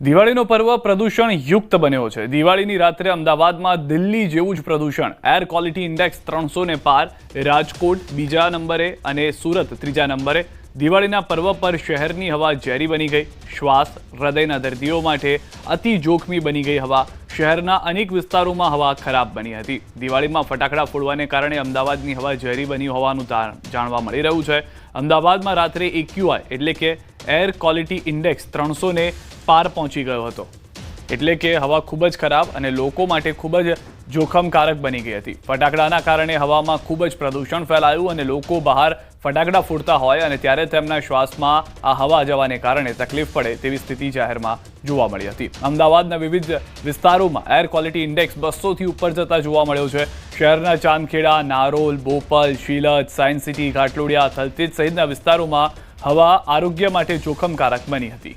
દિવાળીનો પર્વ પ્રદૂષણ યુક્ત બન્યો છે। દિવાળીની રાત્રે અમદાવાદમાં દિલ્હી જેવું જ પ્રદૂષણ, એર ક્વોલિટી ઇન્ડેક્સ 300 ને પાર, રાજકોટ બીજા નંબરે અને સુરત ત્રીજા નંબરે। દિવાળીના પર્વ પર શહેરની હવા ઝેરી બની ગઈ। શ્વાસ હૃદયના દર્દીઓ માટે અતિ જોખમી બની ગઈ હવા। શહેરના અનેક વિસ્તારોમાં હવા ખરાબ બની હતી। દિવાળીમાં ફટાકડા ફોડવાને કારણે અમદાવાદની હવા ઝેરી બની હોવાનું જાણવા મળી રહ્યું છે। અમદાવાદમાં રાત્રે AQI એટલે કે એર ક્વોલિટી ઇન્ડેક્સ 300 ને પાર પહોંચી ગયો હતો, એટલે કે હવા ખૂબ જ ખરાબ અને લોકો માટે ખૂબ જ જોખમકારક બની ગઈ હતી। ફટાકડાના કારણે હવામાં ખૂબ જ પ્રદૂષણ ફેલાયું અને લોકો બહાર ફટાકડા ફોડતા હોય અને ત્યારે તેમના શ્વાસમાં આ હવા જવાને કારણે તકલીફ પડે તેવી સ્થિતિ જાહેરમાં જોવા મળી હતી। અમદાવાદના વિવિધ વિસ્તારોમાં એર ક્વોલિટી ઇન્ડેક્સ 200થી ઉપર જતા જોવા મળ્યો છે। શહેરના ચાંદખેડા, નારોલ, બોપલ, શીલત, સાયન્સ સિટી, ઘાટલોડિયા, થલતેજ સહિતના વિસ્તારોમાં હવા આરોગ્ય માટે જોખમકારક બની હતી।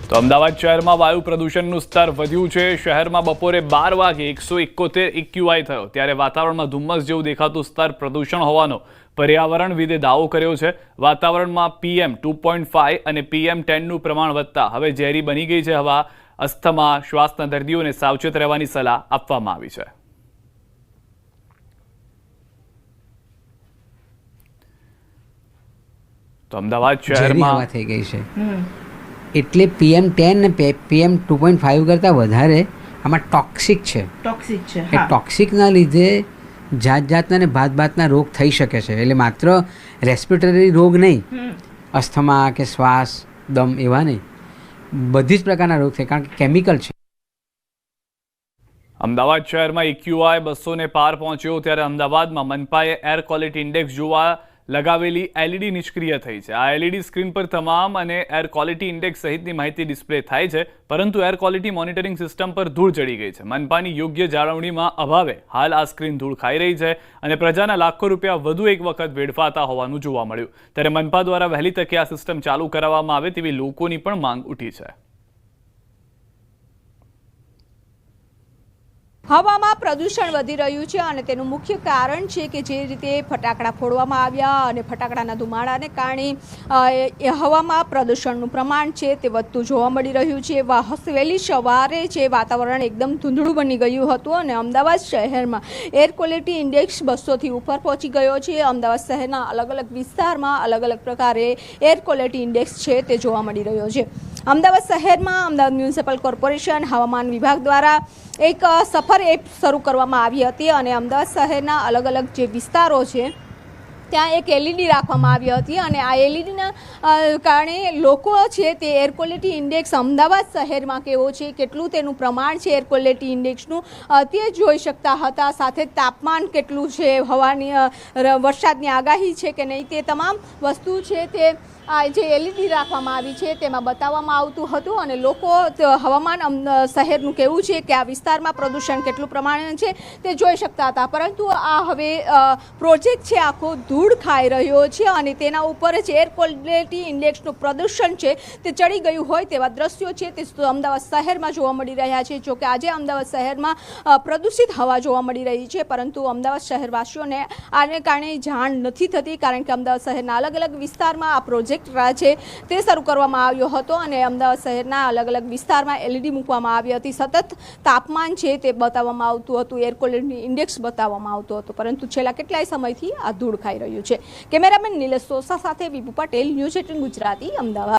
તો અમદાવાદ શહેરમાં વાયુ પ્રદૂષણનું સ્તર વધ્યું છે। શહેરમાં બપોરે 12 વાગે 171 AQI થયો, ત્યારે વાતાવરણમાં ધુમ્મસ જેવું દેખાતું સ્તર પ્રદૂષણ હોવાનો પર્યાવરણવિદે દાવો કર્યો છે। વાતાવરણમાં PM 2.5 અને PM 10નું પ્રમાણ વધતા હવે ઝેરી બની ગઈ છે હવા। અસ્થમા, શ્વાસના દર્દીઓને સાવચેત રહેવાની સલાહ આપવામાં આવી છે। તો અમદાવાદ શહેરમાં થઈ ગઈ છે, એટલે PM 10 ને PM 2.5 કરતાં વધારે આમાં ટોક્સિક છે। એ ટોક્સિકના લીધે જાતના ને ભાતના રોગ થઈ શકે છે। એટલે માત્ર રેસ્પિરેટરી રોગ નહીં, અસ્થમા કે શ્વાસ, દમ એવા નહીં, બધી જ પ્રકારના રોગ થાય, કારણ કે કેમિકલ છે। અમદાવાદ શહેરમાં AQI 200 ને પાર પહોંચ્યો, ત્યારે અમદાવાદમાં મનપાએ એર ક્વોલિટી ઇન્ડેક્સ જોવા લગાવેલી LED નિષ્ક્રિય થઈ છે। આ LED સ્ક્રીન પર તમામ અને એર ક્વોલિટી ઇન્ડેક્સ સહિતની માહિતી ડિસ્પ્લે થાય છે, પરંતુ એર ક્વોલિટી મોનિટરિંગ સિસ્ટમ પર ધૂળ ચડી ગઈ છે। મનપાની યોગ્ય જાળવણીમાં અભાવે હાલ આ સ્ક્રીન ધૂળ ખાઈ રહી છે અને પ્રજાના લાખો રૂપિયા વધુ એક વખત વેડફાતા હોવાનું જોવા મળ્યું। ત્યારે મનપા દ્વારા વહેલી તકે આ સિસ્ટમ ચાલુ કરાવવામાં આવે તેવી લોકોની પણ માંગ ઉઠી છે। હવામાં પ્રદૂષણ વધી રહ્યું છે અને તેનું મુખ્ય કારણ છે કે જે રીતે ફટાકડા ફોડવામાં આવ્યા અને ફટાકડાના ધુમાડાને કારણે હવામાં પ્રદૂષણનું પ્રમાણ છે તે વધતું જોવા મળી રહ્યું છે। વહેલી સવારે જે વાતાવરણ એકદમ ધૂંધળું બની ગયું હતું અને અમદાવાદ શહેરમાં એર ક્વોલિટી ઇન્ડેક્સ 200થી ઉપર પહોંચી ગયો છે। અમદાવાદ શહેરના અલગ અલગ વિસ્તારમાં અલગ અલગ પ્રકારે એર ક્વોલિટી ઇન્ડેક્સ છે તે જોવા મળી રહ્યો છે। અમદાવાદ શહેરમાં અમદાવાદ મ્યુનિસિપલ કોર્પોરેશન, હવામાન વિભાગ દ્વારા એક સફર એપ શરૂ કરવામાં આવી હતી અને અમદાવાદ શહેરના અલગ અલગ જે વિસ્તારો છે ત્યાં એક LED રાખવામાં આવી હતી અને આ LEDના કારણે લોકો છે તે એર ક્વોલિટી ઇન્ડેક્સ અમદાવાદ શહેરમાં કેવો છે, કેટલું તેનું પ્રમાણ છે એર ક્વોલિટી ઇન્ડેક્સનું તે જોઈ શકતા હતા। સાથે તાપમાન કેટલું છે, હવાની વરસાદની આગાહી છે કે નહીં, તે તમામ વસ્તુ છે તે આ જે LED રાખવામાં આવી છે તેમાં બતાવવામાં આવતું હતું અને લોકો હવામાન શહેરનું કેવું છે કે આ વિસ્તારમાં પ્રદૂષણ કેટલું પ્રમાણે છે તે જોઈ શકતા હતા। પરંતુ આ હવે પ્રોજેક્ટ છે આખો ધૂળ ખાઈ રહ્યો છે અને તેના ઉપર જ એર ક્વોલિટી ઇન્ડેક્સનું પ્રદૂષણ છે તે ચડી ગયું હોય તેવા દ્રશ્યો છે તે અમદાવાદ શહેરમાં જોવા મળી રહ્યા છે। જો કે આજે અમદાવાદ શહેરમાં પ્રદૂષિત હવા જોવા મળી રહી છે, પરંતુ અમદાવાદ શહેરવાસીઓને આને કારણે જાણ નથી થતી, કારણ કે અમદાવાદ શહેરના અલગ અલગ વિસ્તારમાં આ પ્રોજેક્ટ છે તે શરૂ કરવામાં આવ્યો હતો અને અમદાવાદ શહેરના અલગ અલગ વિસ્તારમાં LED મૂકવામાં આવી હતી। સતત તાપમાન છે તે બતાવવામાં આવતું હતું, એર ક્વોલિટી ઇન્ડેક્સ બતાવવામાં આવતું હતું, પરંતુ છેલ્લા કેટલાય સમયથી આ ધૂળ ખાઈ રહ્યું છે। કેમેરામેન નિલેશ સોસા સાથે વિપુ પટેલ, ન્યૂઝ 18 ગુજરાતી, અમદાવાદ।